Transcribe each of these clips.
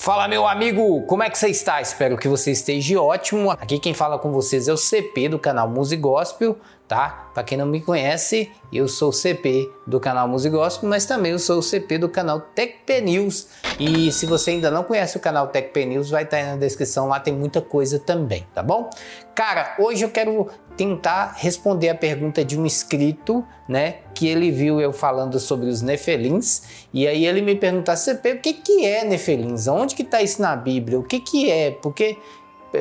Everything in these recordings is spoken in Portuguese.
Fala, meu amigo, como é que você está? Espero que você esteja ótimo. Aqui quem fala com vocês é o CP do canal Music Gospel, tá? Para quem não me conhece, eu sou o CP do canal Music Gospel, mas também eu sou o CP do canal TechP News. E se você ainda não conhece o canal TechP News, vai estar aí na descrição, lá tem muita coisa também, tá bom? Cara, hoje eu quero tentar responder a pergunta de um inscrito, né, que ele viu eu falando sobre os Nefelins, e aí ele me perguntou: CP, o que é Nefelins? Onde que está isso na Bíblia? O que é? Porque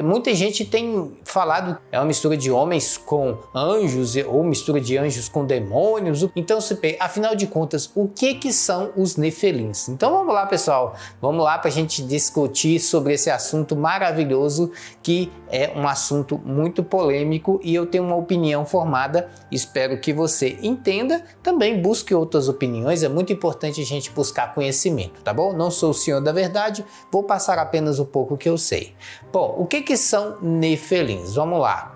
muita gente tem falado é uma mistura de homens com anjos ou mistura de anjos com demônios. Então, afinal de contas, o que são os Nefelins? Então vamos lá, pessoal, vamos lá para a gente discutir sobre esse assunto maravilhoso, que é um assunto muito polêmico e eu tenho uma opinião formada. Espero que você entenda, também busque outras opiniões, é muito importante a gente buscar conhecimento, tá bom? Não sou o senhor da verdade, vou passar apenas um pouco que eu sei. Bom, o que são Nefelins? Vamos lá.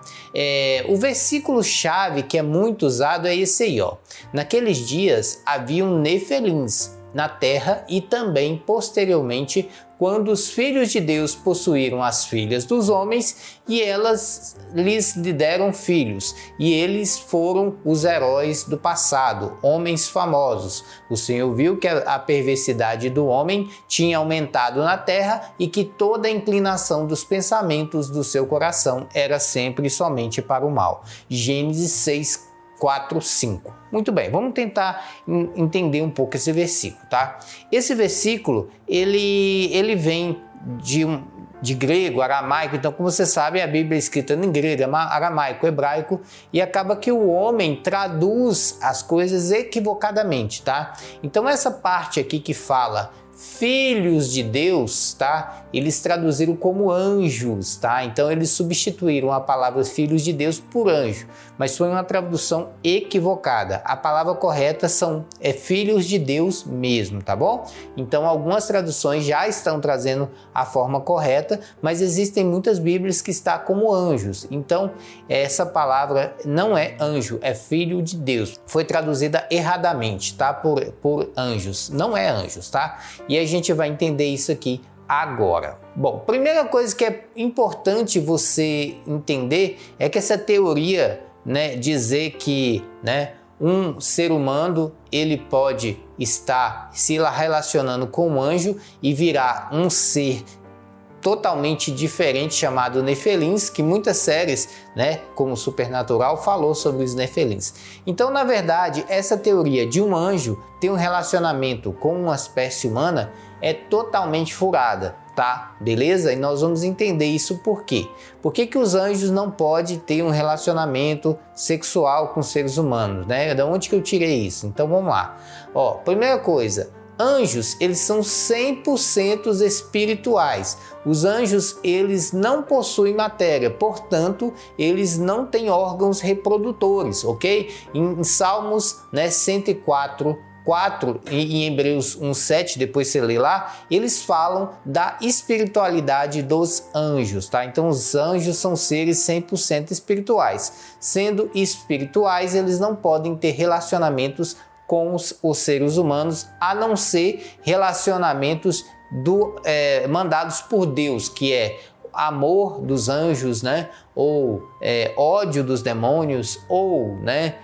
O versículo-chave que é muito usado é esse aí, ó. Naqueles dias haviam Nefelins na terra e também posteriormente quando os filhos de Deus possuíram as filhas dos homens e elas lhes deram filhos, e eles foram os heróis do passado, homens famosos. O Senhor viu que a perversidade do homem tinha aumentado na terra e que toda a inclinação dos pensamentos do seu coração era sempre e somente para o mal. Gênesis 6, 4, 5. Muito bem, vamos tentar entender um pouco esse versículo, tá? Esse versículo, ele vem de grego, aramaico. Então, como você sabe, a Bíblia é escrita em grego, aramaico, hebraico, e acaba que o homem traduz as coisas equivocadamente, tá? Então, essa parte aqui que fala filhos de Deus, tá? Eles traduziram como anjos, tá? Então eles substituíram a palavra filhos de Deus por anjo, mas foi uma tradução equivocada. A palavra correta é filhos de Deus mesmo, tá bom? Então algumas traduções já estão trazendo a forma correta, mas existem muitas Bíblias que está como anjos. Então essa palavra não é anjo, é filho de Deus. Foi traduzida erradamente, tá? Por anjos, não é anjos, tá? E a gente vai entender isso aqui agora. Bom, primeira coisa que é importante você entender é que essa teoria, né, dizer que, né, um ser humano ele pode estar se relacionando com um anjo e virar um ser totalmente diferente chamado Nefelins, que muitas séries, né, como Supernatural, falou sobre os Nefelins. Então, na verdade, essa teoria de um anjo ter um relacionamento com uma espécie humana é totalmente furada, tá? Beleza? E nós vamos entender isso por quê. Por que os anjos não podem ter um relacionamento sexual com seres humanos, né? De onde que eu tirei isso? Então, vamos lá. Ó, primeira coisa, anjos, eles são 100% espirituais. Os anjos, eles não possuem matéria, portanto, eles não têm órgãos reprodutores, ok? Em Salmos, né, 104, 4 e em Hebreus 1:7, depois você lê lá, eles falam da espiritualidade dos anjos, tá? Então os anjos são seres 100% espirituais. Sendo espirituais, eles não podem ter relacionamentos com os seres humanos, a não ser relacionamentos mandados por Deus, que é amor dos anjos, né? Ou ódio dos demônios, ou, né,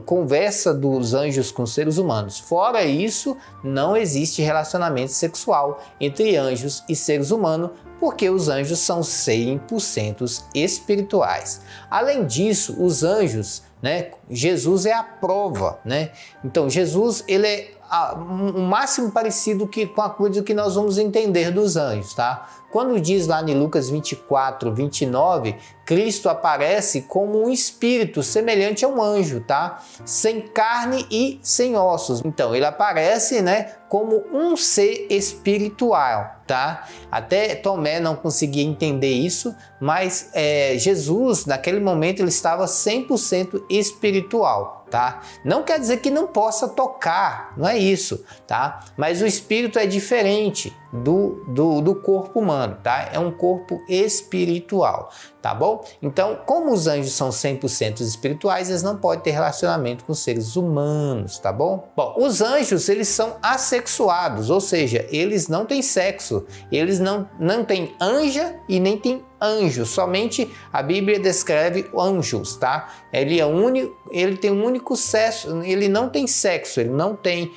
conversa dos anjos com seres humanos. Fora isso, não existe relacionamento sexual entre anjos e seres humanos, porque os anjos são 100% espirituais. Além disso, os anjos, né, Jesus é a prova, né? Então Jesus, ele é o máximo parecido com a coisa que nós vamos entender dos anjos, tá? Quando diz lá em Lucas 24, 29, Cristo aparece como um espírito semelhante a um anjo, tá? Sem carne e sem ossos. Então, ele aparece, né, como um ser espiritual, tá? Até Tomé não conseguia entender isso, mas Jesus, naquele momento, ele estava 100% espiritual, tá? Não quer dizer que não possa tocar, não é isso, tá? Mas o espírito é diferente. do corpo humano, tá? É um corpo espiritual, tá bom? Então, como os anjos são 100% espirituais, eles não podem ter relacionamento com seres humanos, tá bom? Bom, os anjos, eles são assexuados, ou seja, eles não têm sexo, eles não têm anja e nem têm anjo, somente a Bíblia descreve anjos, tá? Ele tem um único sexo, ele não tem sexo, ele não tem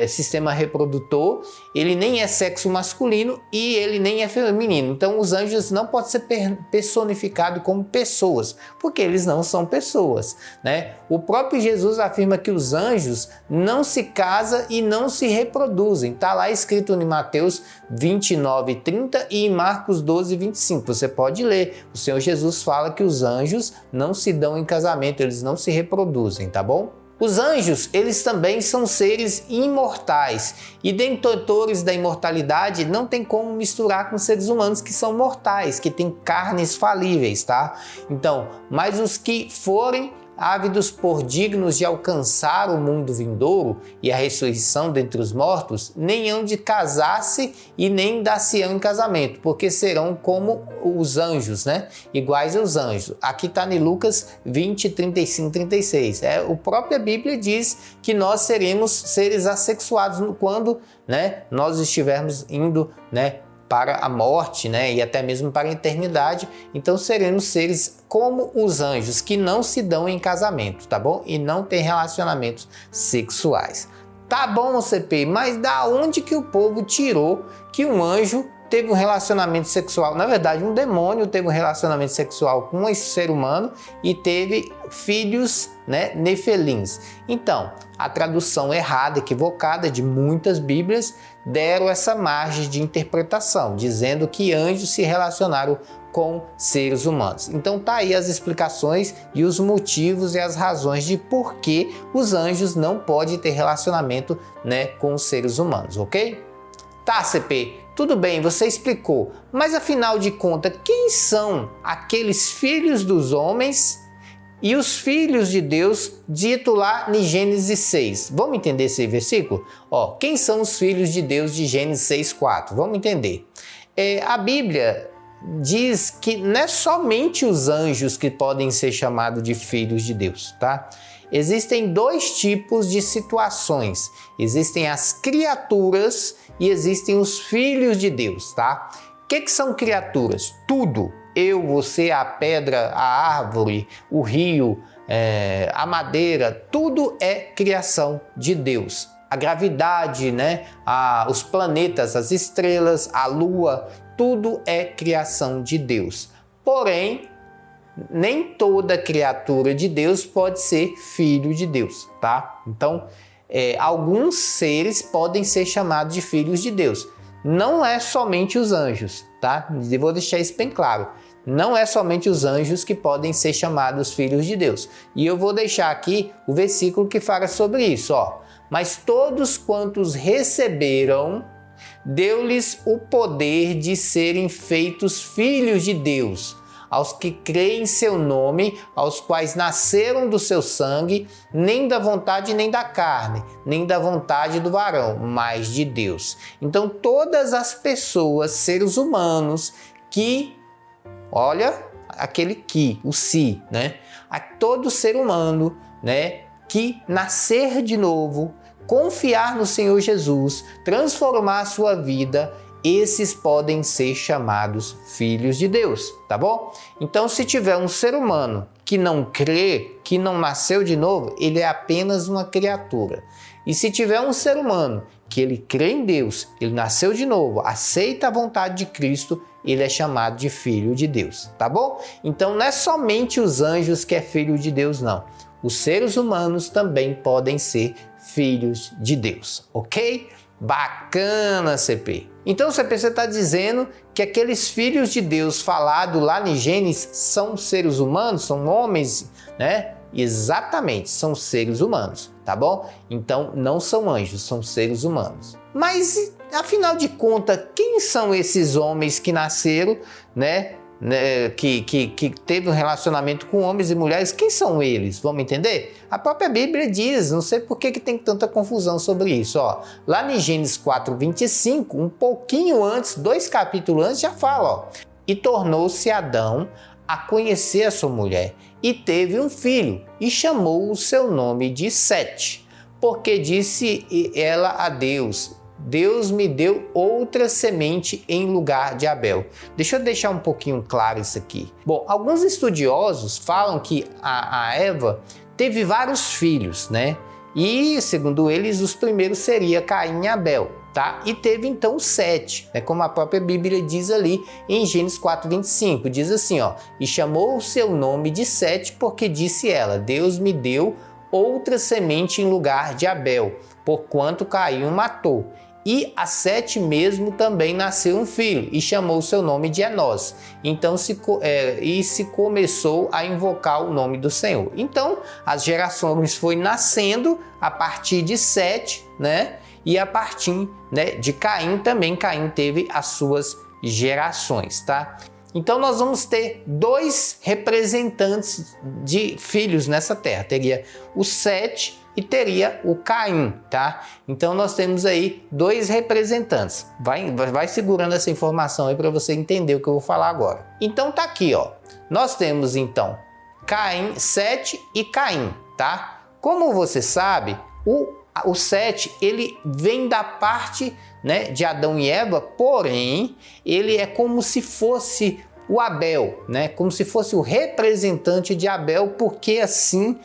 sistema reprodutor, ele nem é sexo masculino e ele nem é feminino. Então os anjos não podem ser personificados como pessoas, porque eles não são pessoas, né? O próprio Jesus afirma que os anjos não se casam e não se reproduzem. Está lá escrito em Mateus 29:30 e em Marcos 12:25. Você pode ler. O Senhor Jesus fala que os anjos não se dão em casamento, eles não se reproduzem, tá bom? Os anjos, eles também são seres imortais e detentores da imortalidade não tem como misturar com seres humanos que são mortais, que têm carnes falíveis, tá? Então, mas os que forem ávidos por dignos de alcançar o mundo vindouro e a ressurreição dentre os mortos, nem hão de casar-se e nem dar-se-ão em casamento, porque serão como os anjos, né? Iguais aos anjos. Aqui está em Lucas 20:35-36. A própria Bíblia diz que nós seremos seres assexuados quando, né, nós estivermos indo, né, para a morte, né, e até mesmo para a eternidade. Então seremos seres como os anjos, que não se dão em casamento, tá bom? E não têm relacionamentos sexuais. Tá bom, CP, mas da onde que o povo tirou que um anjo teve um relacionamento sexual? Na verdade, um demônio teve um relacionamento sexual com esse ser humano e teve filhos, né, nefelins. Então, a tradução errada, equivocada de muitas Bíblias deram essa margem de interpretação, dizendo que anjos se relacionaram com seres humanos. Então tá aí as explicações e os motivos e as razões de por que os anjos não podem ter relacionamento, né, com os seres humanos, ok? Tá, CP, tudo bem, você explicou, mas afinal de contas, quem são aqueles filhos dos homens e os filhos de Deus dito lá em Gênesis 6? Vamos entender esse versículo? Quem são os filhos de Deus de Gênesis 6:4? Vamos entender. A Bíblia diz que não é somente os anjos que podem ser chamados de filhos de Deus, tá? Existem dois tipos de situações. Existem as criaturas e existem os filhos de Deus, tá? O que são criaturas? Tudo. Eu, você, a pedra, a árvore, o rio, a madeira, tudo é criação de Deus. A gravidade, né? Os planetas, as estrelas, a lua, tudo é criação de Deus. Porém, nem toda criatura de Deus pode ser filho de Deus, tá? Então, alguns seres podem ser chamados de filhos de Deus. Não é somente os anjos, tá? Eu vou deixar isso bem claro. Não é somente os anjos que podem ser chamados filhos de Deus. E eu vou deixar aqui o versículo que fala sobre isso, ó. Mas todos quantos receberam, deu-lhes o poder de serem feitos filhos de Deus, aos que creem em seu nome, aos quais nasceram do seu sangue, nem da vontade nem da carne, nem da vontade do varão, mas de Deus. Então todas as pessoas, seres humanos, que, olha, aquele que, o si, né? A todo ser humano, né, que nascer de novo, confiar no Senhor Jesus, transformar a sua vida, esses podem ser chamados filhos de Deus, tá bom? Então, se tiver um ser humano que não crê, que não nasceu de novo, ele é apenas uma criatura. E se tiver um ser humano que ele crê em Deus, ele nasceu de novo, aceita a vontade de Cristo, ele é chamado de filho de Deus, tá bom? Então, não é somente os anjos que é filho de Deus, não. Os seres humanos também podem ser filhos de Deus, ok? Bacana, CP. Então, CP, você está dizendo que aqueles filhos de Deus falados lá em Gênesis são seres humanos, são homens, né? Exatamente, são seres humanos, tá bom? Então, não são anjos, são seres humanos. Mas, afinal de contas, quem são esses homens que nasceram, né, né, que teve um relacionamento com homens e mulheres, quem são eles? Vamos entender? A própria Bíblia diz, não sei por que tem tanta confusão sobre isso. Ó. Lá em Gênesis 4:25, um pouquinho antes, 2 capítulos antes, já fala, ó, e tornou-se Adão a conhecer a sua mulher, e teve um filho, e chamou o seu nome de Sete, porque disse ela a Deus, Deus me deu outra semente em lugar de Abel. Deixa eu deixar um pouquinho claro isso aqui. Bom, alguns estudiosos falam que a Eva teve vários filhos, né? E, segundo eles, os primeiros seriam Caim e Abel, tá? E teve então Sete, né? Como a própria Bíblia diz ali em Gênesis 4:25. Diz assim, ó, e chamou o seu nome de Sete, porque disse ela, Deus me deu outra semente em lugar de Abel, porquanto Caim o matou. E a Sete mesmo também nasceu um filho, e chamou seu nome de Enós. Então se começou a invocar o nome do Senhor. Então as gerações foi nascendo a partir de Sete, né? E a partir, né, de Caim também, Caim teve as suas gerações, tá? Então nós vamos ter 2 representantes de filhos nessa terra. Teria o Sete e teria o Caim, tá? Então nós temos aí 2 representantes. Vai segurando essa informação aí para você entender o que eu vou falar agora. Então tá aqui, ó. Nós temos então Caim, Sete e Caim, tá? Como você sabe, o Sete, ele vem da parte, né, de Adão e Eva, porém, ele é como se fosse o Abel, né? Como se fosse o representante de Abel, porque assim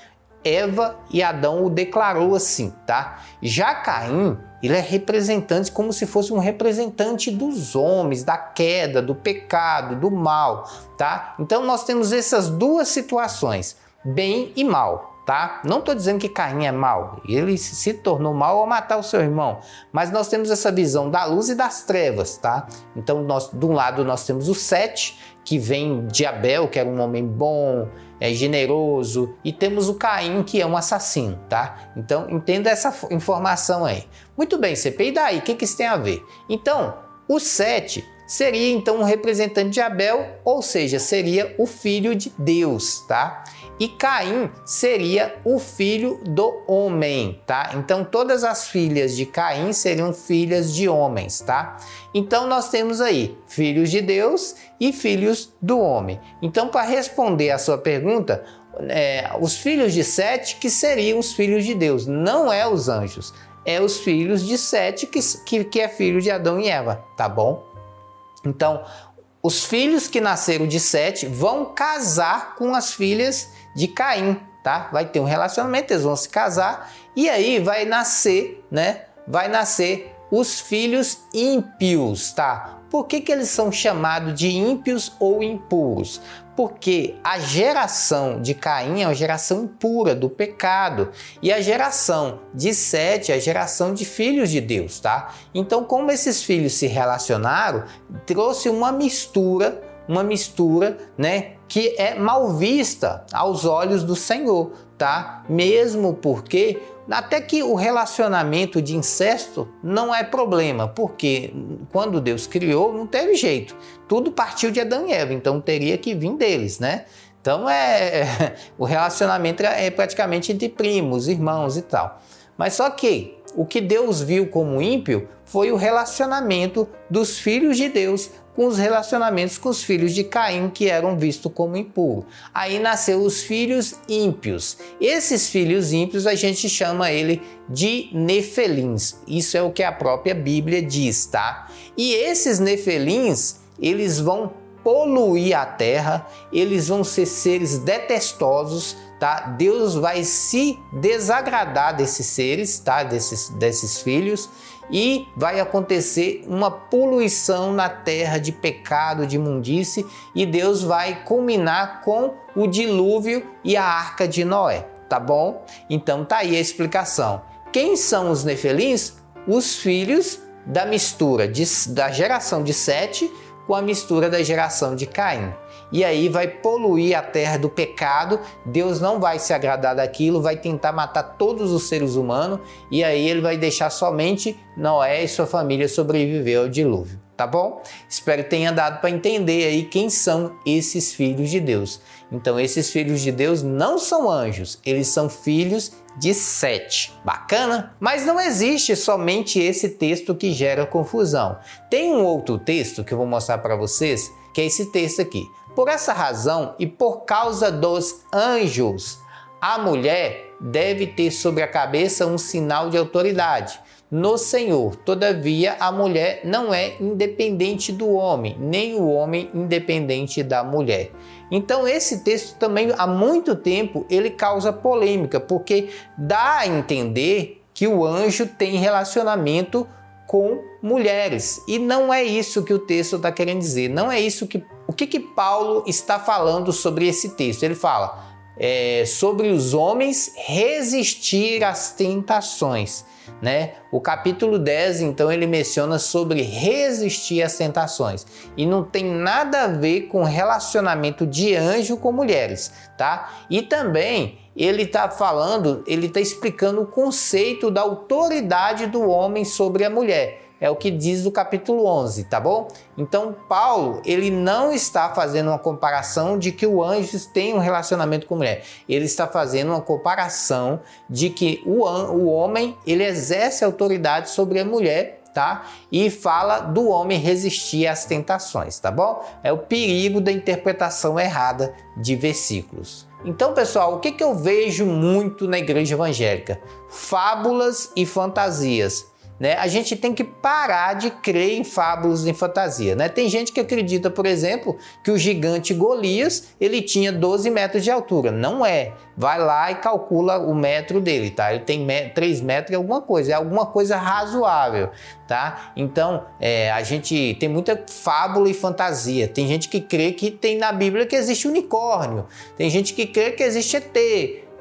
Eva e Adão o declarou assim, tá? Já Caim, ele é representante como se fosse um representante dos homens, da queda, do pecado, do mal, tá? Então nós temos essas 2 situações, bem e mal, tá? Não estou dizendo que Caim é mal, ele se tornou mal ao matar o seu irmão, mas nós temos essa visão da luz e das trevas, tá? Então de um lado nós temos o Sete, que vem de Abel, que era um homem bom, generoso, e temos o Caim, que é um assassino, tá? Então entenda essa informação aí. Muito bem, CP, e daí? O que isso tem a ver? Então, o Sete seria então um representante de Abel, ou seja, seria o filho de Deus, tá? E Caim seria o filho do homem, tá? Então todas as filhas de Caim seriam filhas de homens, tá? Então nós temos aí filhos de Deus e filhos do homem. Então, para responder a sua pergunta, os filhos de Sete que seriam os filhos de Deus, não é os anjos, é os filhos de Sete que é filho de Adão e Eva, tá bom? Então, os filhos que nasceram de Sete vão casar com as filhas de Caim, tá? Vai ter um relacionamento, eles vão se casar e aí vai nascer, né? Vai nascer os filhos ímpios, tá? Por que eles são chamados de ímpios ou impuros? Porque a geração de Caim é uma geração impura do pecado e a geração de Sete é a geração de filhos de Deus, tá? Então, como esses filhos se relacionaram, trouxe uma mistura, né, que é mal vista aos olhos do Senhor, tá? Mesmo porque até que o relacionamento de incesto não é problema, porque quando Deus criou não teve jeito, tudo partiu de Adão e Eva, então teria que vir deles, né? Então o relacionamento é praticamente entre primos, irmãos e tal. Mas só que o que Deus viu como ímpio foi o relacionamento dos filhos de Deus com os relacionamentos com os filhos de Caim, que eram vistos como impuros. Aí nasceu os filhos ímpios. Esses filhos ímpios a gente chama ele de nefelins. Isso é o que a própria Bíblia diz, tá? E esses nefelins, eles vão poluir a terra, eles vão ser seres detestosos, tá? Deus vai se desagradar desses seres, tá? Desses filhos, e vai acontecer uma poluição na terra de pecado, de imundície, e Deus vai culminar com o dilúvio e a arca de Noé, tá bom? Então tá aí a explicação. Quem são os nefelins? Os filhos da mistura da geração de Sete com a mistura da geração de Caim. E aí vai poluir a terra do pecado, Deus não vai se agradar daquilo, vai tentar matar todos os seres humanos, e aí ele vai deixar somente Noé e sua família sobreviver ao dilúvio. tá bom? Espero que tenha dado para entender aí quem são esses filhos de Deus. Então, esses filhos de Deus não são anjos, eles são filhos de Sete. Bacana? Mas não existe somente esse texto que gera confusão. Tem um outro texto que eu vou mostrar para vocês, que é esse texto aqui. Por essa razão e por causa dos anjos, a mulher deve ter sobre a cabeça um sinal de autoridade no Senhor. Todavia, a mulher não é independente do homem, nem o homem independente da mulher. Então, esse texto também, há muito tempo, ele causa polêmica, porque dá a entender que o anjo tem relacionamento com mulheres. E não é isso que o texto está querendo dizer. Não é isso que... O que Paulo está falando sobre esse texto? Ele fala sobre os homens resistir às tentações, né? O capítulo 10, então, ele menciona sobre resistir às tentações. E não tem nada a ver com relacionamento de anjo com mulheres, tá? E também ele está falando, ele está explicando o conceito da autoridade do homem sobre a mulher. É o que diz o capítulo 11, tá bom? Então, Paulo, ele não está fazendo uma comparação de que o anjo tem um relacionamento com mulher. Ele está fazendo uma comparação de que o homem, ele exerce autoridade sobre a mulher, tá? E fala do homem resistir às tentações, tá bom? É o perigo da interpretação errada de versículos. Então, pessoal, o que eu vejo muito na igreja evangélica? Fábulas e fantasias. Né? A gente tem que parar de crer em fábulas e fantasia. Né? Tem gente que acredita, por exemplo, que o gigante Golias ele tinha 12 metros de altura. Não é. Vai lá e calcula o metro dele. Tá? Ele tem 3 metros e alguma coisa. É alguma coisa razoável. Tá? Então, a gente tem muita fábula e fantasia. Tem gente que crê que tem na Bíblia que existe unicórnio. Tem gente que crê que existe ET.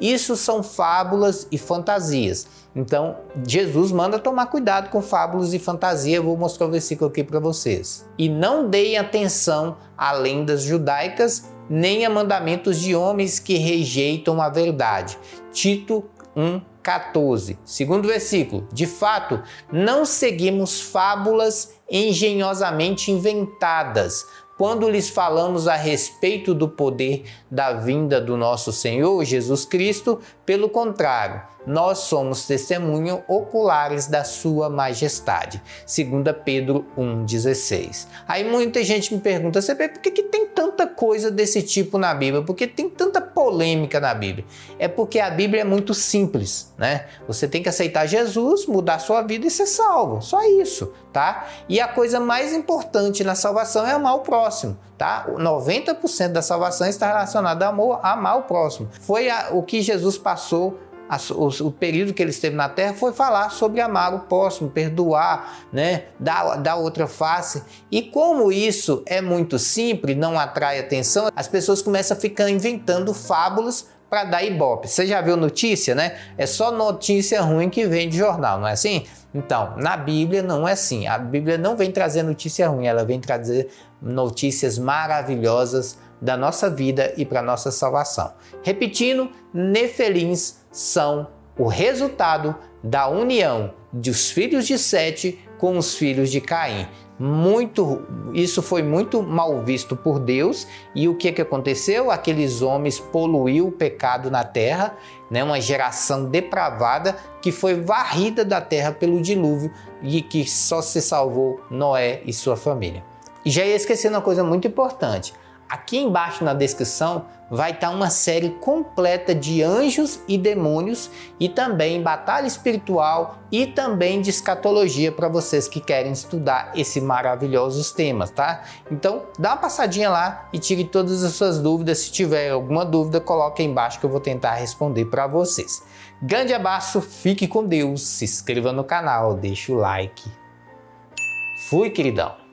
Isso são fábulas e fantasias. Então, Jesus manda tomar cuidado com fábulas e fantasia. Eu vou mostrar o versículo aqui para vocês. E não deem atenção a lendas judaicas, nem a mandamentos de homens que rejeitam a verdade. Tito 1:14. Segundo versículo. De fato, não seguimos fábulas engenhosamente inventadas, quando lhes falamos a respeito do poder da vinda do nosso Senhor Jesus Cristo. Pelo contrário, nós somos testemunhas oculares da sua majestade. 2 Pedro 1:16. Aí muita gente me pergunta, por que tem tanta coisa desse tipo na Bíblia? Por que tem tanta polêmica na Bíblia? É porque a Bíblia é muito simples, né? Você tem que aceitar Jesus, mudar sua vida e ser salvo. Só isso, tá? E a coisa mais importante na salvação é amar o próximo, tá? 90% da salvação está relacionada a amar o próximo. Foi o que Jesus passou. O período que ele esteve na terra foi falar sobre amar o próximo, perdoar, né? dar outra face. E como isso é muito simples, não atrai atenção, as pessoas começam a ficar inventando fábulas para dar ibope. Você já viu notícia, né? É só notícia ruim que vem de jornal, não é assim? Então, na Bíblia não é assim. A Bíblia não vem trazer notícia ruim, ela vem trazer notícias maravilhosas da nossa vida e para nossa salvação. Repetindo, Nefilins são o resultado da união dos filhos de Sete com os filhos de Caim. Isso foi muito mal visto por Deus. E o que aconteceu? Aqueles homens poluíram o pecado na terra, né? Uma geração depravada que foi varrida da terra pelo dilúvio e que só se salvou Noé e sua família. E já ia esquecendo uma coisa muito importante. Aqui embaixo na descrição vai estar uma série completa de anjos e demônios e também batalha espiritual e também de escatologia para vocês que querem estudar esses maravilhosos temas, tá? Então dá uma passadinha lá e tire todas as suas dúvidas. Se tiver alguma dúvida, coloque aí embaixo que eu vou tentar responder para vocês. Grande abraço, fique com Deus, se inscreva no canal, deixa o like. Fui, queridão!